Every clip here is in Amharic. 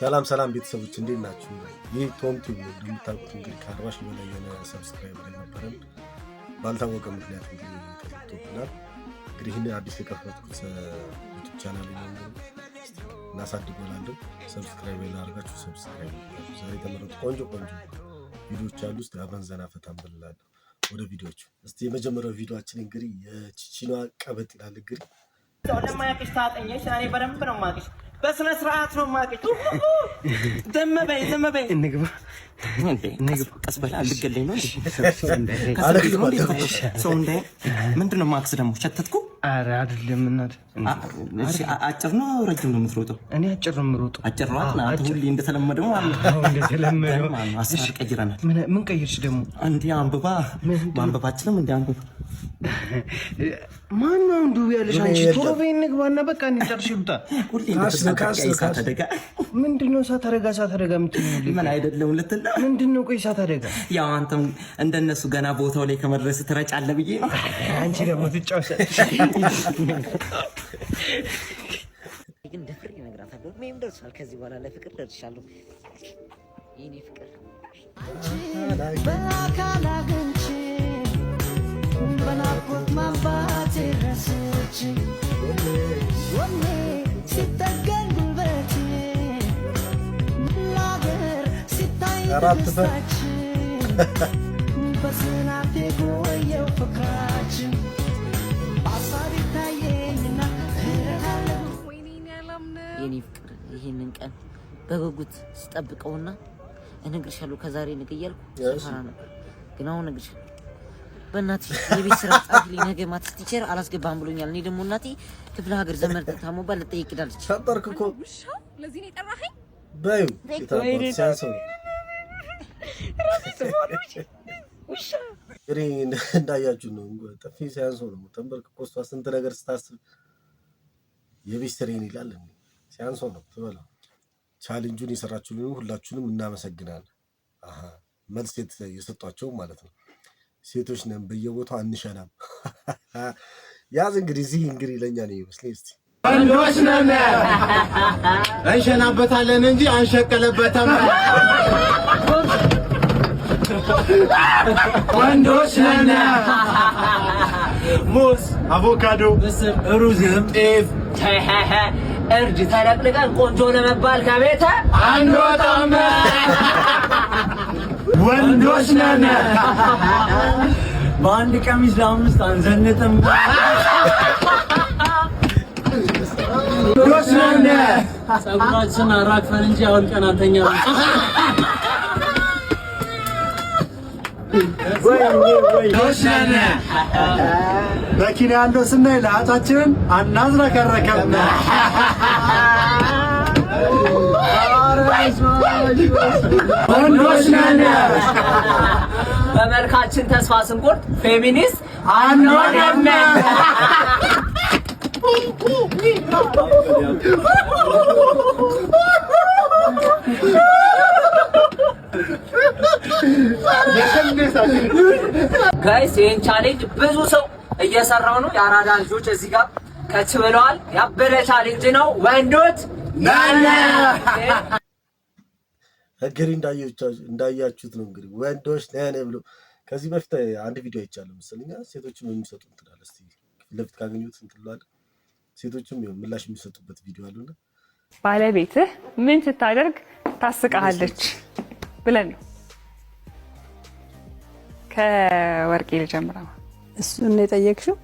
ሰላም ሰላም ቤተሰቦች እንዴት ናችሁ? ይህ ቶም ቲቪ ነው። እንደምታውቁት እንግዲህ ከ40 ሺህ በላይ የሆነ ሰብስክራይበር ነበረን። ባልታወቀ ምክንያት እንግዲህ ተዘግቶብናል። እንግዲህ ይህን አዲስ የከፈትኩት ዩቲዩብ ቻናል ነው። እናሳድገዋለን። ሰብስክራይብ ላደርጋችሁ ሰብስክራይብ። ዛሬ ተመረጡ ቆንጆ ቪዲዮዎች አሉ። እስቲ አብረን ዘና ፈታ እንበላለን። ወደ ቪዲዮቹ እስቲ የመጀመሪያው ቪዲዮአችን እንግዲህ የቺቺኗ ቀበጥ ይላል። እንግዲህ ለማያቅሽ ታጠኘሽ እኔ በደንብ ነው የማቅሽ። በስነ ስርዓት ነው የማቅሽ። ዝም በይ እንግባ ቀስ በላ አልገለኝ ነው ሰው እንደ ምንድን ነው ማክስ ደግሞ ሸተትኩ። ኧረ አይደለም እናት። አጭር ነው ረጅም ነው የምትሮጠው? እኔ አጭር ነው የምሮጠው። አጭር ነው እናት። ሁሌ እንደተለመደው ማለት ነው እንደተለመደው አስር ቀይረናል። ምን ቀይርሽ ደግሞ? እንዴ አንብባ ማንበባችንም እንዴ አንብባ። ማነው እንዱ ያለሽ አንቺ? ቶሎ በይ እንግባና በቃ እንጨርሽ ይብጣ። ሁሌ እሳት አደጋ ምንድነው? እሳት አደጋ የምትይኝ ምን አይደለም ልትል ምንድነው? ቆይ እሳት አደጋ ያው አንተም እንደነሱ ገና ቦታው ላይ ከመድረስ ትረጫለህ ብዬ ነው። አንቺ ደግሞ ትጫወሻለሽ። ግን ደፍሬ እነግራታለሁ። እኔም ደርሷል። ከዚህ በኋላ ለፍቅር ደርሻለሁ። የኔ ፍቅር በአካል አግኝቼ በናፍቆት ማባቴ ረስቼ ወኔ ሲጠገን ጉልበቴ ላገር ሲታይ ደስታችን በስናቴ ቆየው ፍቅራችን አሳቢ ታየኝና እረሃለሁ። የኔ ፍቅር ይሄንን ቀን በጉጉት ስጠብቀውና እነግርሻለሁ ከዛሬ ነገ እያልኩ ሰፈራ ነበር። ግን አሁን እነግርሻለሁ። በእናትሽ የቤት ስራ ጻፍልኝ፣ ነገ ማትስ ቲቸር አላስገባም ብሎኛል። እኔ ደግሞ እናቴ ክፍለ ሀገር ዘመድ ታሞባል ልጠይቅ ሄዳለች። ፈጠርክ እኮ ለዚህ ነው የጠራኸኝ? በዩ እንዳያችሁ ነው። ጥፊ ሲያንሰው ነው ተንበርክኮ እሷ ስንት ነገር ስታስብ የቤት ስሬን ይላል። ሲያንሰው ነው ትበላው። ቻሌንጁን የሰራችሁልን ሁላችሁንም እናመሰግናለን። መልስ የሰጧቸው ማለት ነው። ሴቶች ነን በየቦታው አንሸናም። ያዝ እንግዲህ እዚህ እንግዲህ ለኛ ነው ይመስለኝ። እስቲ ወንዶች ነን እንሸናበታለን እንጂ አንሸቀለበትም። ወንዶች ነን ሙዝ፣ አቮካዶ፣ ሩዝም፣ ጤፍ፣ እርድ ተለቅልቀን ቆንጆ ለመባል ከቤተ አንወጣም። ወንዶች ነን በአንድ ቀሚስ ለአምስት አንዘንጥም። ወንዶች ነን ፀጉራችን አራግፈን እንጂ አውልቀን አንተኛም። ወንዶች ነን መኪና ያለው ስናይ ለአጫችንን አናዝረከረከም። ወንዶች ነን በመልካችን ተስፋ ስንቆርጥ ፌሚኒስት አንሆንም። ጋይስ ይህን ቻሌንጅ ብዙ ሰው እየሰራው ነው። የአራዳ ልጆች እዚህ ጋር ከች ብለዋል። ያበደ ቻሌንጅ ነው። ወንዶች ነን እንግዲህ እንዳያችሁት ነው። እንግዲህ ወንዶች ነን ብሎ ከዚህ በፊት አንድ ቪዲዮ አይቻለሁ መሰለኝ። ሴቶችም የሚሰጡ እንትን አለ። እስቲ ፊት ለፊት ካገኙት እንትን ብሏል። ሴቶችም ምላሽ የሚሰጡበት ቪዲዮ አለና ባለቤትህ ምን ስታደርግ ታስቃለች ብለን ነው። ከወርቄ ልጀምረው። እሱን ነው የጠየቅሽው?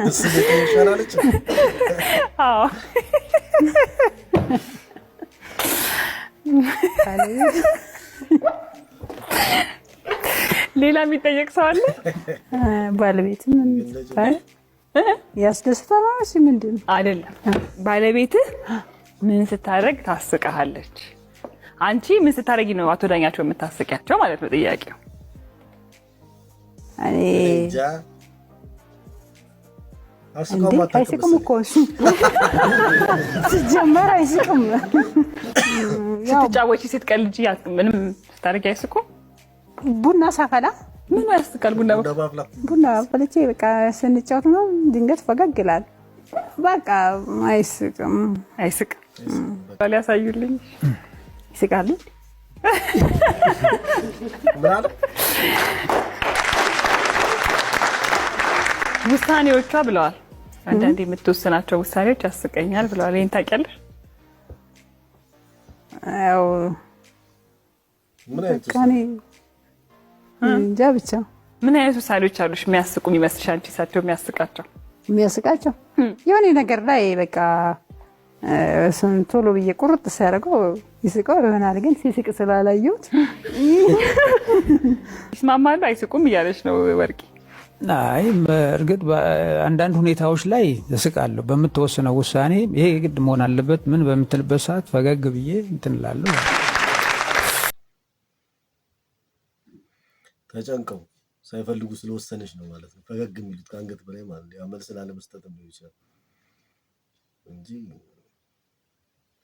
እሱ ይሻላለች። አዎ ሌላ የሚጠየቅ ሰው አለ? ባለቤትም ያስደስታል ነው እሺ? ምንድን ነው? አይደለም ባለቤትህ ምን ስታደርግ ታስቃለች? አንቺ ምን ስታደርጊ ነው አቶ ዳኛቸው የምታስቂያቸው ማለት ነው ጥያቄው። እኔ አይስቅም እኮ እሱ ሲጀመር አይስቅም። ስትጫወቺ ስትቀልጂ ምንም ስታደርጊ አይስቁም? ቡና ሳፈላ ምን ያስቃል? ቡና አፍልቼ በቃ ስንጫወት ነው ድንገት ፈገግ ይላል። በቃ አይስቅም። ባል ያሳዩልኝ። ይስቃሉ። ምናለ ውሳኔዎቿ ብለዋል። አንዳንዴ የምትወስናቸው ውሳኔዎች ያስቀኛል ብለዋል። ይሄን ታውቂያለሽ? ያው ምን አይነት እንጃ ብቻ ምን አይነት ውሳኔዎች አሉሽ የሚያስቁ የሚመስልሽ? አንቺ እሳቸው የሚያስቃቸው የሆነ ነገር ላይ በቃ ቶሎ ብዬ ቁርጥ ሲያደርገው ይስቀው ይሆናል። ግን ሲስቅ ስላላየሁት ይስማማሉ አይስቁም እያለች ነው ወርቂ። አይ በእርግጥ በአንዳንድ ሁኔታዎች ላይ እስቃለሁ። በምትወስነው ውሳኔ ይሄ ግድ መሆን አለበት ምን በምትልበት ሰዓት ፈገግ ብዬ እንትን እላለሁ። ተጨንቀው ሳይፈልጉ ስለወሰነች ነው ማለት ነው ፈገግ የሚሉት ከአንገት በላይ ማለት ነው። ያው መልስ ላለመስጠት ነው ይችላል እንጂ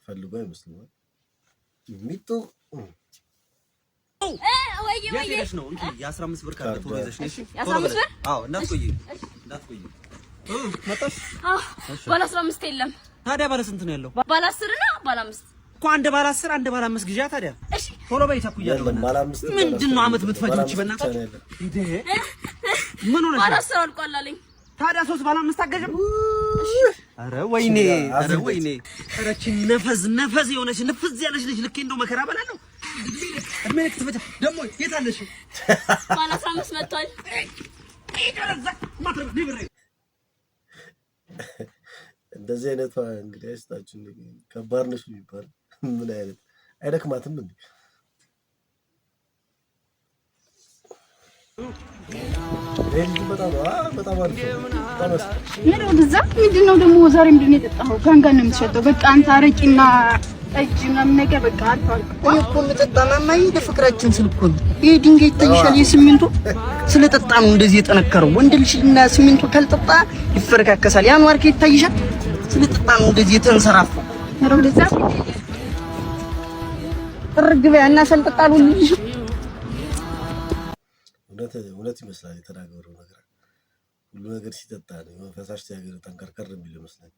ፈልጎ አይመስልም። ሚጡ የት ነው እንዴ? የ15 ብር ካርድ ቶሎ ይዘሽ ነሽ። ቶሎ ብለሽ አዎ፣ እንዳትቆይ መጣሽ። ባለ 15 የለም። ታዲያ ባለ ስንት ነው ያለው? ባለ 10 እና ባለ 5 እኮ አንድ ባለ 10 አንድ ባለ 5 ግዢ። ታዲያ እሺ ቶሎ በይ ተኩያለሁ። ምንድነው አመት ብትፈጅቺ በእናታችሁ እንዴ? ምን ሆነሽ? ባለ 10 አልቋል አለኝ። ታዲያ 3 ባለ 5 አገዥም። አረ ወይኔ ኧረ ወይኔ ኧረ እቺ ነፈዝ የሆነች ንፍዝ ያለች ልጅ ልኬ እንደው መከራ በላለሁ። እድሜ ክትፈታ ደግሞ የት አለሽ? ባለ 15 መጥቷል። እንደዚህ አይነት እንግዲህ አይስጣችሁ። ከባድ ነሽ የሚባል ምን አይነት አይደክማትም እንዴ? ምንድነው ደግሞ ዛሬ ምንድነው የጠጣኸው? ጋንጋን ነው የምትሸጠው። በቃ አንተ አረቂና ጠጅ ምናምን ነገር በቃ አልፏል እኮ የምጠጣ ማማዬ። ለፍቅራችን ስል እኮ ነው ይሄ ድንጋይ ይታይሻል። የሲሚንቶ ስለጠጣ ነው እንደዚህ የጠነከረው። ወንድ ልጅና ሲሚንቶ ካልጠጣ ይፈረካከሳል። ያን ዋርካ ይታይሻል። ስለጠጣ ነው እንደዚህ የተንሰራፋው። ነው ለዛ ተርግበያ እና ሰልጠጣሉ ልጅ እውነት ይመስላል የተናገረው ነገር። ሁሉ ነገር ሲጠጣ ነው መንፈሳሽ ሲያገር ተንከርከር የሚል ይመስላል።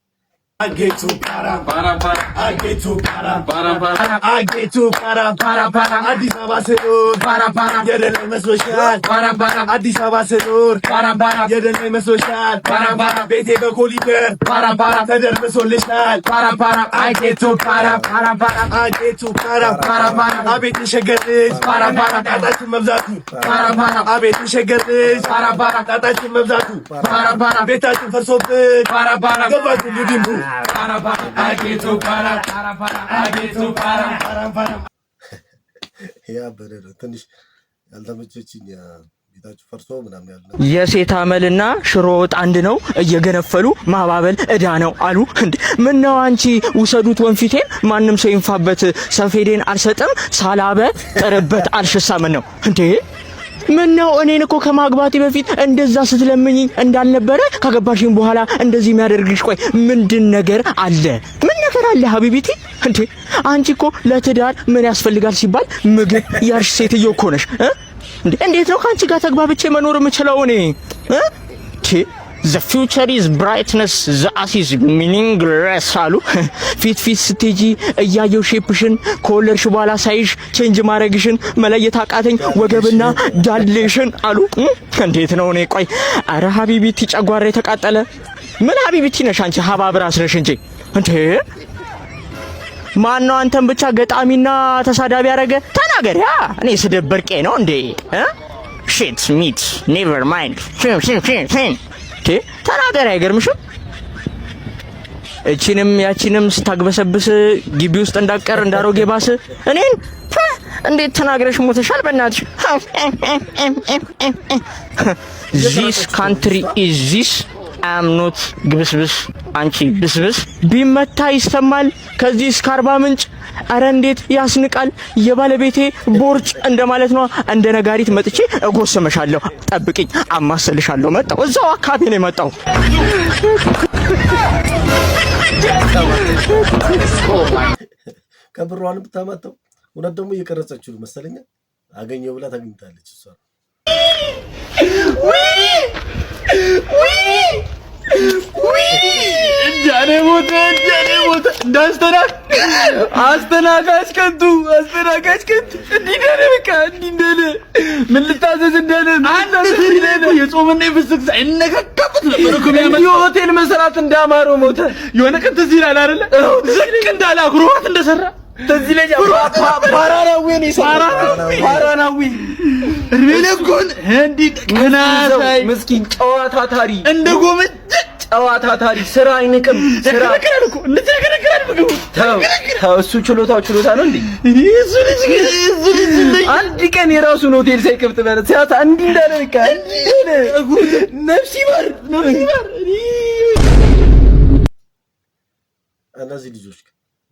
አጌቱ ፓራ ፓራ ፓራ አጌቱ ፓራ ፓራ ፓራ አጌቱ ፓራ ፓራ ፓራ አዲስ አበባ ስኖር ፓራ ፓራ የደለኝ መስሎሻል ፓራ ፓራ አዲስ አበባ ስኖር ፓራ ፓራ የደለኝ መስሎሻል ፓራ ፓራ ቤቴ በኮሊደር ፓራ ፓራ ተደርምሶልሻል ፓራ ፓራ አጌቱ ፓራ ፓራ ፓራ አጌቱ ፓራ ፓራ ፓራ አቤት ሸገር ልጅ ፓራ ፓራ ጣጣችን መብዛቱ ፓራ ፓራ አቤት ሸገር ልጅ ፓራ ፓራ ጣጣችን መብዛቱ ፓራ ፓራ ቤታችን ፈርሶብን ፓራ ፓራ ገባቱ ሊዲምቡ ትንሽ ያልተመቸችኝ ቤታችሁ ፈርሶ ምናምን ያለ የሴት አመልና ሽሮ ወጥ አንድ ነው፣ እየገነፈሉ ማባበል እዳ ነው አሉ። እንዴ ምን ነው አንቺ ውሰዱት ወንፊቴን ማንም ሰው ይንፋበት ሰፌዴን አልሰጥም ሳላበ ጥርበት አልሽሳምን ነው እንዴ? ምን ነው እኔን እኮ ከማግባቴ በፊት እንደዛ ስትለምኝኝ እንዳልነበረ ካገባሽኝ በኋላ እንደዚህ የሚያደርግሽ ቆይ ምንድን ነገር አለ? ምን ነገር አለ ሀቢቢቲ? እንዴ አንቺ እኮ ለትዳር ምን ያስፈልጋል ሲባል ምግብ ያርሽ ሴትዮ እኮ ነሽ። እንዴት ነው ካንቺ ጋር ተግባብቼ መኖር የምችለው እኔ? The future is brightness, the ass is meaningless አሉ። ፊት ስትጂ እያየው ሼፕሽን ከወለድሽ በኋላ ሳይሽ ቼንጅ ማድረግሽን መለየት አቃተኝ ወገብና ዳሌሽን አሉ። እንዴት ነው እኔ ቆይ አረ ሀቢቢቲ ጨጓራ የተቃጠለ ምን ሀቢቢቲ ነሽ አንቺ ሀባብ ራስ ነሽ እንጂ እንዴ ማን ነው አንተን ብቻ ገጣሚና ተሳዳቢ ያረገ? ተናገሪያ እኔ ስደብርቄ ነው እንዴ? shit meat never mind ተናገር አይገርምሽም? እቺንም ያቺንም ስታግበሰብስ ግቢ ውስጥ እንዳቀር እንዳሮጌ ባስ እኔን እንዴት ተናግረሽ ሞተሻል በእናትሽ? this country is this I'm not ግብስብስ አንቺ ብስብስ ቢመታ ይሰማል ከዚህ እስከ 40 ምንጭ አረ እንዴት ያስንቃል የባለቤቴ ቦርጭ እንደማለት ነው። እንደ ነጋሪት መጥቼ እጎሰመሻለሁ ጠብቂኝ አማሰልሻለሁ። መጣው እዛው አካባቢ ነው መጣው። ከብሯን ብታማጣው እውነት ደግሞ እየቀረጸችው መሰለኝ አገኘው ብላ ታግኝታለች እሷ። እንጃኔ ሞተ አስተናጋጅ ከንቱ እንዲደረካ እንዲደለ ምን ልታዘዝ እንደለ የጾምና የፍስክ ሳይነካካበት ነበር እኮ የሚያመጣው። የሆቴል መስራት እንዳማረው ሞተ። የሆነ ቀን ትዝ ይላል አይደለ? ዝቅ እንዳለ አክሮባት እንደሰራ ትዝ ይለኛል። ፓራናዊ ሪለኩን እንዲ ከናሳይ ምስኪን ጨዋታ ታሪ እንደ ጎመጅ ጨዋታ ታሪ ስራ አይንቅም። ስራ ከረከረኩ እንደተከረከረ ምግቡ ተው እሱ ችሎታ ነው እንዴ? እሱ ልጅ አንድ ቀን የራሱን ሆቴል ሳይከፍት ማለት ሲያታ እንዲህ እንዳለ በቃ ነፍስ ይማር። እነዚህ ልጆች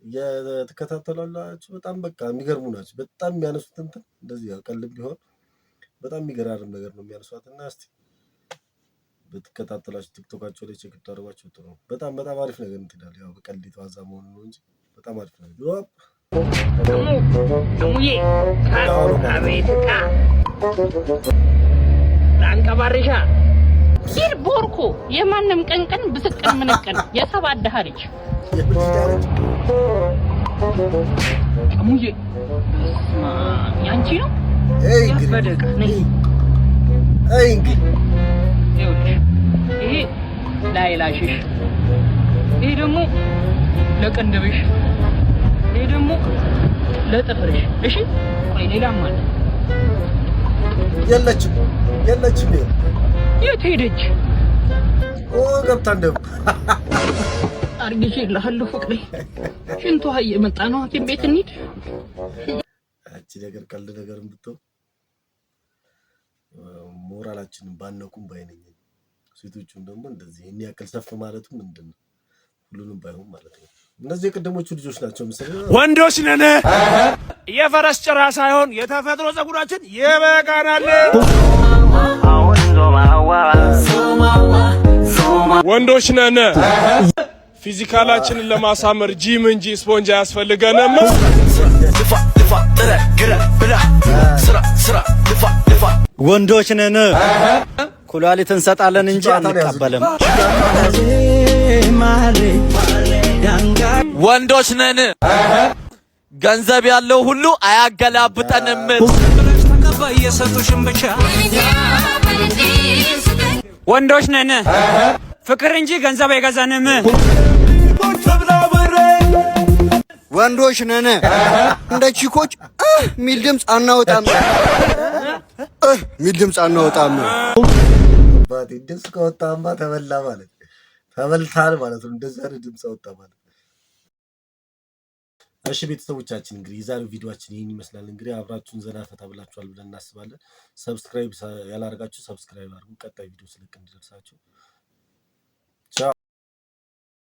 የተከታተላላችሁ በጣም በቃ የሚገርሙ ናቸው። በጣም የሚያነሱት እንትን እንደዚህ ቀልብ ቢሆን በጣም የሚገራርም ነገር ነው የሚያነሷት እና እስቲ በተከታተላችሁ ቲክቶካቸው ላይ ቼክ ታደርጓቸው ጥሩ ነው። በጣም አሪፍ ነገር እንትን ያው በቀልድ የተዋዛ መሆኑ ነው እንጂ በጣም አሪፍ ነገር ደሙዬ አቤት አንቀባሪሻ ሲል ቦርኮ የማንም ቀንቀን ብስቅን ምንቅን የሰባት ደሃ ልጅ ደሙዬ ያንቺ ነው በደቃ ነይ ይሄ ላይላሽሽ፣ ይሄ ደግሞ ለቅንድብሽ፣ ይሄ ደግሞ ለጥፍርሽ። እሺ ቆይ ሌላም አለ። የለችም የት ሄደች? ገብታ እንደው አርግሽ ይልሃለሁ ፍቅሬ ሽንቷ እየመጣ ነው። ሐኪም ቤት እንሂድ። እቺ ነገር ቀልድ ነገር እንድትው ሞራላችንን ባነቁም ባይነኝ። ሴቶቹም ደግሞ እንደዚህ እኔ ያክል ሰፍ ማለቱ ምንድነው? ሁሉንም ባይሆን ማለት ነው። እነዚህ የቀደሞቹ ልጆች ናቸው መሰለኝ። ወንዶች ነን። የፈረስ ጭራ ሳይሆን የተፈጥሮ ጸጉራችን ይበቃናል። ወንዶች ነን። ፊዚካላችንን ለማሳመር ጂም እንጂ ስፖንጅ አያስፈልገንም። ወንዶች ነን። ኩላሊት እንሰጣለን እንጂ አንቀበልም። ወንዶች ነን። ገንዘብ ያለው ሁሉ አያገላብጠንም። ወንዶች ነን። ፍቅር እንጂ ገንዘብ አይገዛንም። ወንዶች ነን። እንደ ቺኮች ሚል ድምፅ አናወጣም። ባቲ ድምፅ ከወጣማ ተበላ ማለት ተበልታል ማለት ነው። እንደዛ አይነት ድምፅ ወጣ ማለት። እሺ ቤተሰቦቻችን እንግዲህ የዛሬው ቪዲዮአችን ይሄን ይመስላል። እንግዲህ አብራችሁን ዘና ፈታ ብላችኋል ብለን እናስባለን። ሰብስክራይብ ያላደረጋችሁ ሰብስክራይብ አድርጉ። ቀጣይ ቪዲዮ ስለቅ እንዲደርሳችሁ